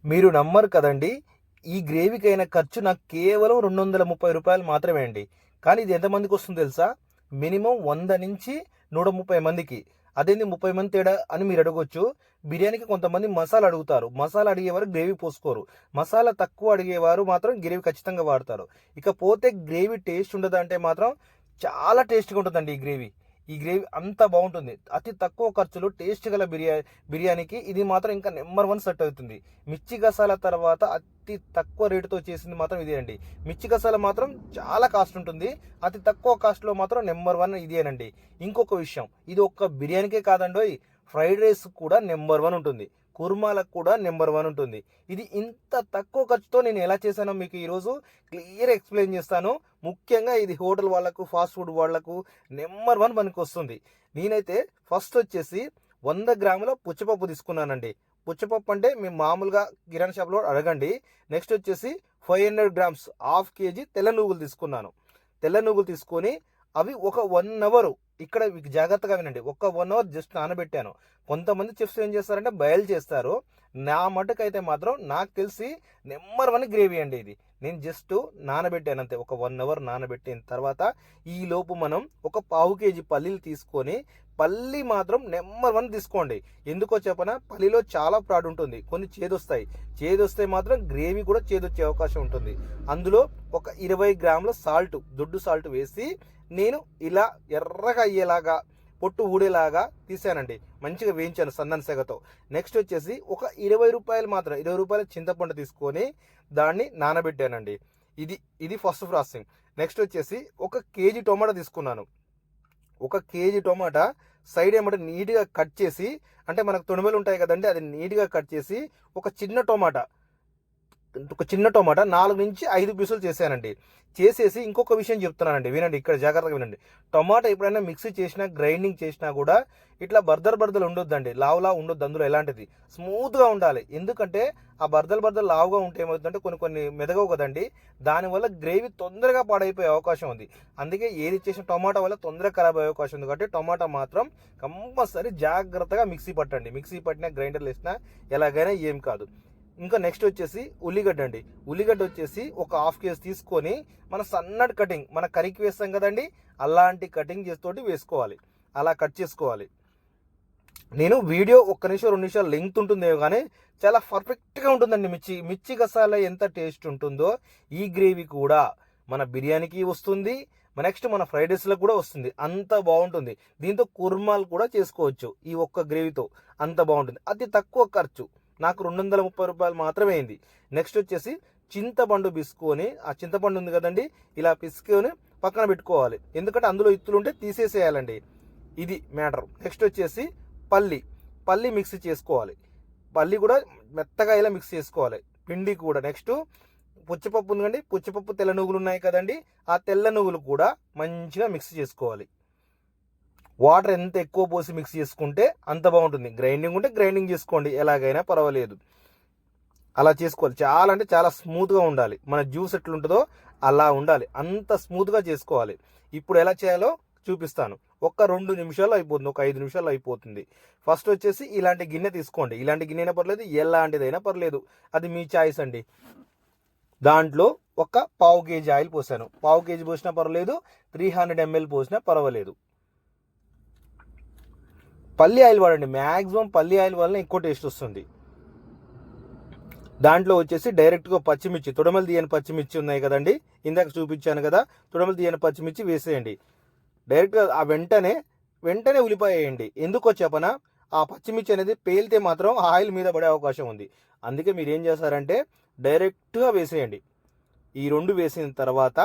మీరు నమ్మరు కదండి. ఈ గ్రేవీకైన ఖర్చు నాకు కేవలం 230 రూపాయలు మాత్రమే అండి. కానీ ఇది ఎంతమందికి వస్తుందో తెలుసా? మినిమం 100 నుంచి 130 మందికి. అదేంది 30 మంది తేడా అని మీరు అడగొచ్చు. బిర్యానీకి కొంతమంది మసాలా అడుగుతారు. మసాలా అడిగేవారు గ్రేవీ పోసుకోరు. మసాలా తక్కువ అడిగేవారు మాత్రం గ్రేవీ ఖచ్చితంగా వాడతారు. ఇకపోతే గ్రేవీ టేస్ట్ ఉండదంటే మాత్రం చాలా టేస్ట్గా ఉంటుందండి ఈ గ్రేవీ అంత బాగుంటుంది. అతి తక్కువ ఖర్చులో టేస్ట్ గల బిర్యానీకి ఇది మాత్రం ఇంకా నెంబర్ 1 సెట్ అవుతుంది. మిర్చి గసాల తర్వాత అతి తక్కువ రేటుతో చేసింది మాత్రం ఇదే అండి. మిర్చి గసాల మాత్రం చాలా కాస్ట్ ఉంటుంది. అతి తక్కువ కాస్ట్లో మాత్రం నెంబర్ 1 ఇదేనండి. ఇంకొక విషయం, ఇది ఒక్క బిర్యానీకే కాదండోయ్, ఫ్రైడ్ రైస్ కూడా నెంబర్ 1 ఉంటుంది. కుర్మాలకు కూడా నెంబర్ 1 ఉంటుంది. ఇది ఇంత తక్కువ ఖర్చుతో నేను ఎలా చేశానో మీకు ఈరోజు క్లియర్ ఎక్స్ప్లెయిన్ చేస్తాను. ముఖ్యంగా ఇది హోటల్ వాళ్ళకు, ఫాస్ట్ ఫుడ్ వాళ్ళకు నెంబర్ 1 పనికి వస్తుంది. నేనైతే ఫస్ట్ వచ్చేసి 100 గ్రాముల పుచ్చపప్పు తీసుకున్నానండి. పుచ్చపప్పు అంటే మేము మామూలుగా కిరాణా షాప్లో అడగండి. నెక్స్ట్ వచ్చేసి 500 గ్రామ్స్, హాఫ్ కేజీ తెల్ల నువ్వులు తీసుకున్నాను. తెల్ల నువ్వులు తీసుకొని అవి ఒక 1 అవర్, ఇక్కడ మీకు జాగ్రత్తగా వినండి, ఒక 1 అవర్ జస్ట్ నానబెట్టాను. కొంతమంది చెఫ్స్ ఏం చేస్తారంటే బయలు చేస్తారు. నా మటుకైతే మాత్రం నాకు తెలిసి నెంబర్ 1 గ్రేవీ అండి ఇది. నేను జస్ట్ నానబెట్టాను అంతే. ఒక 1 అవర్ నానబెట్టిన తర్వాత ఈ లోపు మనం ఒక పావు కేజీ పల్లీలు తీసుకొని, పల్లి మాత్రం నెంబర్ 1 తీసుకోండి. ఎందుకో చెప్పనా, పల్లిలో చాలా ప్రాడ్ ఉంటుంది, కొన్ని చేదొస్తాయి. చేదొస్తే మాత్రం గ్రేవీ కూడా చేదొచ్చే అవకాశం ఉంటుంది. అందులో ఒక 20 గ్రాముల సాల్ట్, దొడ్డు సాల్ట్ వేసి నేను ఇలా ఎర్రగా అయ్యేలాగా, పొట్టు ఊడేలాగా తీసానండి. మంచిగా వేయించాను సన్నని సెగతో. నెక్స్ట్ వచ్చేసి ఒక 20 రూపాయలు మాత్రం, 20 రూపాయల చింతపండు తీసుకొని దాన్ని నానబెట్టానండి. ఇది ఫస్ట్ ప్రాసెసింగ్. నెక్స్ట్ వచ్చేసి ఒక కేజీ టొమాటో తీసుకున్నాను. ఒక కేజీ టొమాటా సైడ్ ఏమంటే నీట్గా కట్ చేసి, అంటే మనకు తొడిమెలు ఉంటాయి కదండి, అది నీట్గా కట్ చేసి ఒక చిన్న టొమాటా 4 నుంచి 5 పీసులు చేశానండి. చేసేసి ఇంకొక విషయం చెప్తున్నానండి, వినండి, ఇక్కడ జాగ్రత్తగా వినండి. టొమాటా ఎప్పుడైనా మిక్సీ చేసినా, గ్రైండింగ్ చేసినా కూడా ఇట్లా బర్దలు ఉండొద్దండి, లావులా ఉండొద్దు. అందులో ఎలాంటిది స్మూత్గా ఉండాలి. ఎందుకంటే ఆ బర్దలు లావుగా ఉంటే ఏమవుతుందంటే కొన్ని మెదగవు కదండి, దానివల్ల గ్రేవీ తొందరగా పాడైపోయే అవకాశం ఉంది. అందుకే ఏది చేసిన టొమాటా వల్ల తొందరగా ఖరాబ్ అయ్యే అవకాశం ఉంది. కాబట్టి టొమాటా మాత్రం కంపల్సరీ జాగ్రత్తగా మిక్సీ పట్టండి. మిక్సీ పట్టినా, గ్రైండర్లు వేసినా ఎలాగైనా ఏం కాదు. ఇంకా నెక్స్ట్ వచ్చేసి ఉల్లిగడ్డ అండి. ఉల్లిగడ్డ వచ్చేసి ఒక హాఫ్ కేజీ తీసుకొని మన సన్నటి కటింగ్, మన కర్రీకి వేస్తాం కదండి, అలాంటి కటింగ్ చేస్తోటి వేసుకోవాలి. అలా కట్ చేసుకోవాలి. నేను వీడియో 1 నిమిషం 2 నిమిషాలు లెంగ్త్ ఉంటుందేమో కానీ చాలా పర్ఫెక్ట్గా ఉంటుందండి. మిర్చి గసాల ఎంత టేస్ట్ ఉంటుందో ఈ గ్రేవీ కూడా మన బిర్యానీకి వస్తుంది, నెక్స్ట్ మన ఫ్రైడ్ రైస్లకు కూడా వస్తుంది. అంత బాగుంటుంది. దీంతో కుర్మాలు కూడా చేసుకోవచ్చు ఈ ఒక్క గ్రేవీతో. అంత బాగుంటుంది. అతి తక్కువ ఖర్చు, నాకు 230 రూపాయలు మాత్రమే అయింది. నెక్స్ట్ వచ్చేసి చింతపండు పిసుకొని, ఆ చింతపండు ఉంది కదండి, ఇలా పిసుకొని పక్కన పెట్టుకోవాలి. ఎందుకంటే అందులో ఇత్తులు ఉంటే తీసేసేయాలండి. ఇది మ్యాటర్. నెక్స్ట్ వచ్చేసి పల్లి మిక్స్ చేసుకోవాలి. పల్లి కూడా మెత్తగా ఇలా మిక్స్ చేసుకోవాలి, పిండి కూడా. నెక్స్ట్ పుచ్చపప్పు ఉంది కండి, పుచ్చపప్పు తెల్ల నువ్వులు ఉన్నాయి కదండి, ఆ తెల్ల నువ్వులు కూడా మంచిగా మిక్స్ చేసుకోవాలి. వాటర్ ఎంత ఎక్కువ పోసి మిక్స్ చేసుకుంటే అంత బాగుంటుంది. గ్రైండింగ్ ఉంటే గ్రైండింగ్ చేసుకోండి, ఎలాగైనా పర్వాలేదు. అలా చేసుకోవాలి. చాలా అంటే చాలా స్మూత్గా ఉండాలి. మన జ్యూస్ ఎట్లుంటుందో అలా ఉండాలి, అంత స్మూత్గా చేసుకోవాలి. ఇప్పుడు ఎలా చేయాలో చూపిస్తాను. ఒక 2 నిమిషాలు అయిపోతుంది, ఒక 5 నిమిషాలు అయిపోతుంది. ఫస్ట్ వచ్చేసి ఇలాంటి గిన్నె తీసుకోండి. ఇలాంటి గిన్నె అయినా పర్లేదు, ఎలాంటిదైనా పర్లేదు, అది మీ చాయిస్ అండి. దాంట్లో ఒక పావు కేజీ ఆయిల్ పోసాను. పావు కేజీ పోసినా పర్వాలేదు, 300 ml పోసినా పర్వాలేదు. పల్లి ఆయిల్ వాడండి. మ్యాక్సిమం పల్లి ఆయిల్ వల్ల ఎక్కువ టేస్ట్ వస్తుంది. దాంట్లో వచ్చేసి డైరెక్ట్గా పచ్చిమిర్చి, తొడమలు తీయని పచ్చిమిర్చి ఉన్నాయి కదండి, ఇందాక చూపించాను కదా, తొడమలు తీయని పచ్చిమిర్చి వేసేయండి. డైరెక్ట్గా ఆ వెంటనే ఉల్లిపాయ వేయండి. ఎందుకో చెప్పనా, ఆ పచ్చిమిర్చి అనేది పేలితే మాత్రం ఆయిల్ మీద పడే అవకాశం ఉంది. అందుకే మీరు ఏం చేస్తారంటే డైరెక్ట్గా వేసేయండి. ఈ 2 వేసిన తర్వాత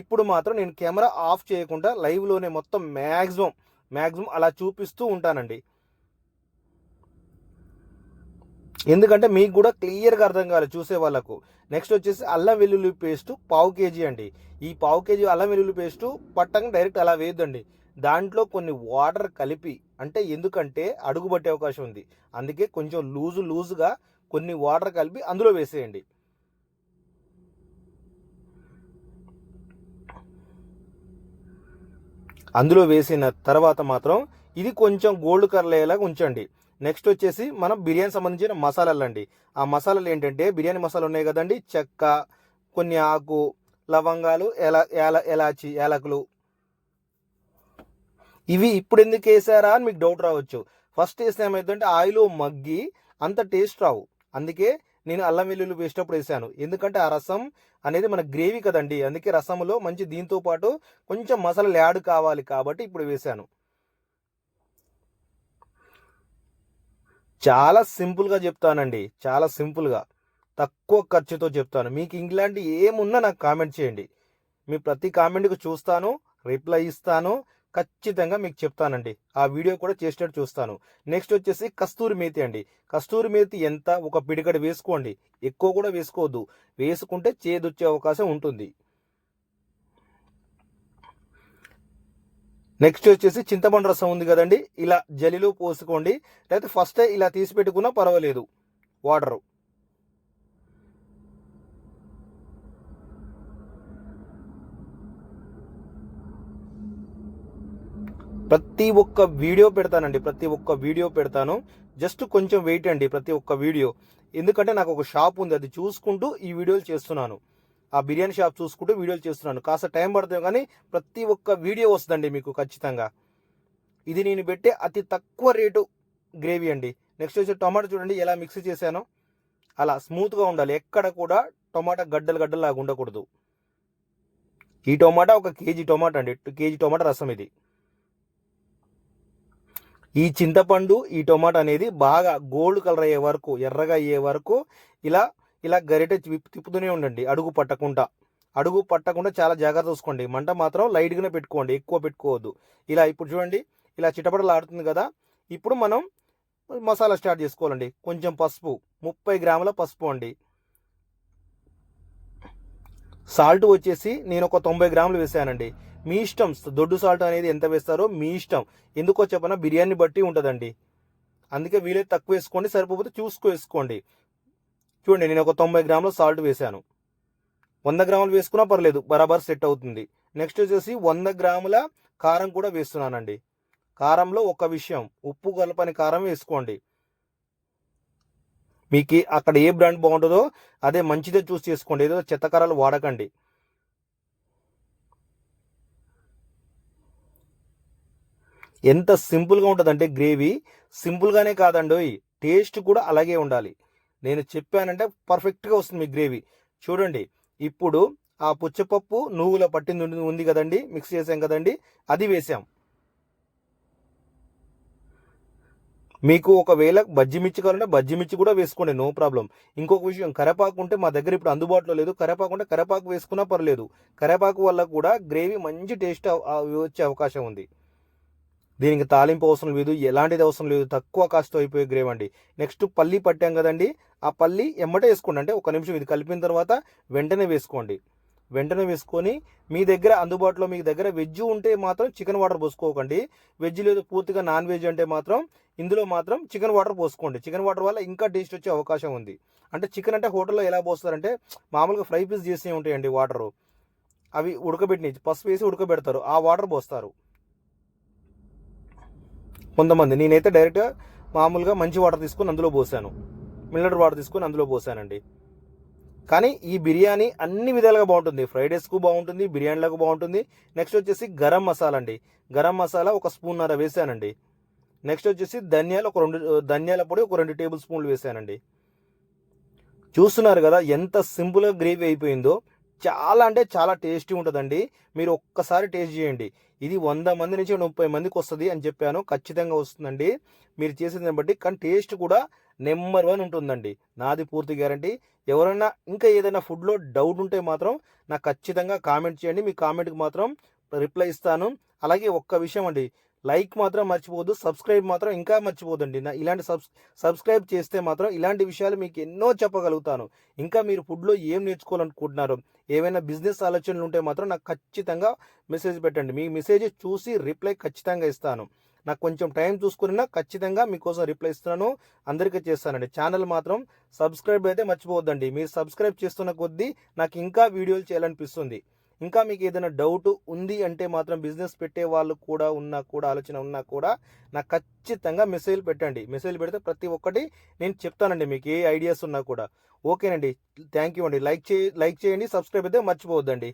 ఇప్పుడు మాత్రం నేను కెమెరా ఆఫ్ చేయకుండా లైవ్లోనే మొత్తం మ్యాక్సిమం అలా చూపిస్తూ ఉంటానండి. ఎందుకంటే మీకు కూడా క్లియర్గా అర్థం కావాలి చూసే వాళ్ళకు. నెక్స్ట్ వచ్చేసి అల్లం వెల్లుల్లి పేస్టు పావు కేజీ అండి. ఈ పావు కేజీ అల్లం వెల్లుల్లి పేస్టు పట్టంగా డైరెక్ట్ అలా వేయద్దండి. దాంట్లో కొన్ని వాటర్ కలిపి, అంటే ఎందుకంటే అడుగు పట్టే అవకాశం ఉంది, అందుకే కొంచెం లూజుగా కొన్ని వాటర్ కలిపి అందులో వేసేయండి. అందులో వేసిన తర్వాత మాత్రం ఇది కొంచెం గోల్డ్ కలర్ అయ్యేలాగా ఉంచండి. నెక్స్ట్ వచ్చేసి మనం బిర్యానీ సంబంధించిన మసాలాలు అండి. ఆ మసాలాలు ఏంటంటే బిర్యానీ మసాలా ఉన్నాయి కదండి, చెక్క, కొన్ని ఆకు, లవంగాలు, ఎలాచి, యాలకులు. ఇవి ఇప్పుడు ఎందుకు వేసారా అని మీకు డౌట్ రావచ్చు. ఫస్ట్ వేస్తే ఏమైందంటే ఆయిల్ మగ్గి అంత టేస్ట్ రావు. అందుకే నేను అల్లం వెల్లుల్లి పేస్ట్ అప్పుడు వేసాను. ఎందుకంటే ఆ రసం అనేది మన గ్రేవీ కదండి, అందుకే రసంలో మంచి దీంతో పాటు కొంచెం మసాలాలు యాడ్ కావాలి కాబట్టి ఇప్పుడు వేసాను. చాలా సింపుల్గా చెప్తానండి, చాలా సింపుల్గా తక్కువ ఖర్చుతో చెప్తాను. మీకు ఇంగ్లాండ్ ఏమున్నా నాకు కామెంట్ చేయండి, మీ ప్రతి కామెంట్కి చూస్తాను, రిప్లై ఇస్తాను, ఖచ్చితంగా మీకు చెప్తానండి. ఆ వీడియో కూడా చేసేటట్టు చూస్తాను. నెక్స్ట్ వచ్చేసి కస్తూరి మేతి అండి. కస్తూరి మేతి ఎంత, ఒక పిడికడ వేసుకోండి, ఎక్కువ కూడా వేసుకోవద్దు. వేసుకుంటే చేదొచ్చే అవకాశం ఉంటుంది. నెక్స్ట్ వచ్చేసి చింతపండు రసం ఉంది కదండి, ఇలా జలిలో పోసుకోండి, లేకపోతే ఫస్టే ఇలా తీసి పెట్టుకున్నా పర్వాలేదు. వాటరు ప్రతి ఒక్క వీడియో పెడతానండి, ప్రతి ఒక్క వీడియో పెడతాను. జస్ట్ కొంచెం వెయిట్ అండి ప్రతి ఒక్క వీడియో. ఎందుకంటే నాకు ఒక షాప్ ఉంది, అది చూసుకుంటూ ఈ వీడియోలు చేస్తున్నాను. ఆ బిర్యానీ షాప్ చూసుకుంటూ వీడియోలు చేస్తున్నాను. కాస్త టైం పడుతుంది కానీ ప్రతి ఒక్క వీడియో వస్తుందండి మీకు ఖచ్చితంగా. ఇది నేను పెట్టే అతి తక్కువ రేటు గ్రేవీ అండి. నెక్స్ట్ వచ్చి టమాటా చూడండి ఎలా మిక్స్ చేశానో, అలా స్మూత్గా ఉండాలి. ఎక్కడ కూడా టమాటా గడ్డలాగా ఉండకూడదు. ఈ టమాటా ఒక కేజీ టమాటా అండి, కేజీ టమాటా రసం ఇది. ఈ చింతపండు, ఈ టొమాటో అనేది బాగా గోల్డ్ కలర్ అయ్యే వరకు, ఎర్రగా అయ్యే వరకు ఇలా ఇలా గరిటె తిప్పుతూనే ఉండండి, అడుగు పట్టకుండా చాలా జాగ్రత్త చూసుకోండి. మంట మాత్రం లైట్గానే పెట్టుకోండి, ఎక్కువ పెట్టుకోవద్దు. ఇలా ఇప్పుడు చూడండి, ఇలా చిటపటలు ఆడుతుంది కదా. ఇప్పుడు మనం మసాలా స్టార్ట్ చేసుకోవాలండి. కొంచెం పసుపు, 30 గ్రాముల పసుపు అండి. సాల్ట్ వచ్చేసి నేను ఒక 90 గ్రాములు వేసానండి. మీ ఇష్టం, దొడ్డు సాల్ట్ అనేది ఎంత వేస్తారో మీ ఇష్టం. ఎందుకో చెప్పనా, బిర్యానీ బట్టి ఉంటుందండి. అందుకే వీలైతే తక్కువ వేసుకోండి, సరిపోతే వేసుకోండి. చూడండి నేను ఒక 90 గ్రాముల సాల్ట్ వేసాను. 100 గ్రాములు వేసుకున్నా పర్లేదు, బరాబర్ సెట్ అవుతుంది. నెక్స్ట్ వచ్చేసి 100 గ్రాముల కారం కూడా వేస్తున్నానండి. కారంలో ఒక విషయం, ఉప్పు కలపని కారం వేసుకోండి. మీకు అక్కడ ఏ బ్రాండ్ బాగుంటుందో అదే మంచిదే చూస్ చేసుకోండి, ఏదో చెత్త కారాలు వాడకండి. ఎంత సింపుల్గా ఉంటుందంటే గ్రేవీ, సింపుల్గానే కాదండి, టేస్ట్ కూడా అలాగే ఉండాలి. నేను చెప్పానంటే పర్ఫెక్ట్గా వస్తుంది మీ గ్రేవీ. చూడండి ఇప్పుడు ఆ పుచ్చపప్పు నువ్వుల పట్టింది ఉంది కదండి, మిక్స్ చేసాం కదండి, అది వేసాం. మీకు ఒకవేళ బజ్జి మిర్చి కావాలంటే బజ్జి మిర్చి కూడా వేసుకోండి, నో ప్రాబ్లం. ఇంకొక విషయం, కరేపాకు ఉంటే మా దగ్గర ఇప్పుడు అందుబాటులో లేదు. కరేపాకు ఉంటే కరేపాకు వేసుకున్నా పర్లేదు. కరేపాకు వల్ల కూడా గ్రేవీ మంచి టేస్ట్ వచ్చే అవకాశం ఉంది. దీనికి తాలింపు అవసరం లేదు, ఎలాంటిది అవసరం లేదు, తక్కువ కాస్ట్ అయిపోయే గ్రేవీ అండి. నెక్స్ట్ పల్లి పట్టాం కదండి, ఆ పల్లి ఎమ్మటే వేసుకోండి, అంటే ఒక నిమిషం ఇది కలిపిన తర్వాత వెంటనే వేసుకోండి. వెంటనే వేసుకొని మీ దగ్గర అందుబాటులో మీకు దగ్గర వెజ్ ఉంటే మాత్రం చికెన్ వాటర్ పోసుకోకండి. వెజ్ లేదు పూర్తిగా నాన్ వెజ్ అంటే మాత్రం ఇందులో మాత్రం చికెన్ వాటర్ పోసుకోండి. చికెన్ వాటర్ వల్ల ఇంకా టేస్ట్ వచ్చే అవకాశం ఉంది. అంటే చికెన్ అంటే హోటల్లో ఎలా పోస్తారంటే మామూలుగా ఫ్రై పీస్ చేసి ఉంటాయండి వాటరు, అవి ఉడకబెట్టి పసుపు వేసి ఉడకబెడతారు, ఆ వాటర్ పోస్తారు కొంతమంది. నేనైతే డైరెక్ట్గా మామూలుగా మంచి వాటర్ తీసుకొని అందులో పోసాను, మినరల్ వాటర్ తీసుకొని అందులో పోసానండి. కానీ ఈ బిర్యానీ అన్ని విధాలుగా బాగుంటుంది, ఫ్రైడ్ రైస్కు బాగుంటుంది, బిర్యానీలకు బాగుంటుంది. నెక్స్ట్ వచ్చేసి గరం మసాలా అండి. గరం మసాలా ఒక స్పూన్నర వేసానండి. నెక్స్ట్ వచ్చేసి ధనియాల పొడి ఒక 2 టేబుల్ స్పూన్లు వేసానండి. చూస్తున్నారు కదా ఎంత సింపుల్గా గ్రేవీ అయిపోయిందో. చాలా అంటే చాలా టేస్టీ ఉంటుందండి, మీరు ఒక్కసారి టేస్ట్ చేయండి. ఇది 100 మంది నుంచి 30 మందికి వస్తుంది అని చెప్పాను, ఖచ్చితంగా వస్తుందండి మీరు చేసేదాన్ని బట్టి. కానీ టేస్ట్ కూడా నెంబర్ 1 ఉంటుందండి, నాది పూర్తి గ్యారంటీ. ఎవరైనా ఇంకా ఏదైనా ఫుడ్లో డౌట్ ఉంటే మాత్రం నాకు ఖచ్చితంగా కామెంట్ చేయండి, మీ కామెంట్కి మాత్రం రిప్లై ఇస్తాను. అలాగే ఒక్క విషయం అండి, లైక్ మాత్రం మర్చిపోవద్దు, సబ్స్క్రైబ్ మాత్రం ఇంకా మర్చిపోదండి. ఇలాంటి సబ్స్క్రైబ్ చేస్తే మాత్రం ఇలాంటి విషయాలు మీకు ఎన్నో చెప్పగలుగుతాను. ఇంకా మీరు ఫుడ్లో ఏం నేర్చుకోవాలనుకుంటున్నారు, ఏమైనా బిజినెస్ ఆలోచనలు ఉంటే మాత్రం నాకు ఖచ్చితంగా మెసేజ్ పెట్టండి. మీ మెసేజ్ చూసి రిప్లై ఖచ్చితంగా ఇస్తాను. నాకు కొంచెం టైం చూసుకున్నా ఖచ్చితంగా మీకోసం రిప్లై ఇస్తున్నాను, అందరికీ చేస్తానండి. ఛానల్ మాత్రం సబ్స్క్రైబ్ అయితే మర్చిపోవద్దండి. మీరు సబ్స్క్రైబ్ చేస్తున్న కొద్దీ నాకు ఇంకా వీడియోలు చేయాలనిపిస్తుంది. ఇంకా మీకు ఏదైనా డౌట్ ఉంది అంటే మాత్రం బిజినెస్ పెట్టే వాళ్ళు కూడా ఆలోచన ఉన్నా కూడా నాకు ఖచ్చితంగా మెసేజ్ పెట్టండి. మెసేజ్ పెడితే ప్రతి ఒక్కటి నేను చెప్తానండి, మీకు ఏ ఐడియాస్ ఉన్నా కూడా. ఓకేనండి, థ్యాంక్ యూ అండి. లైక్ చేయండి, సబ్స్క్రైబ్ అయితే మర్చిపోవద్దండి.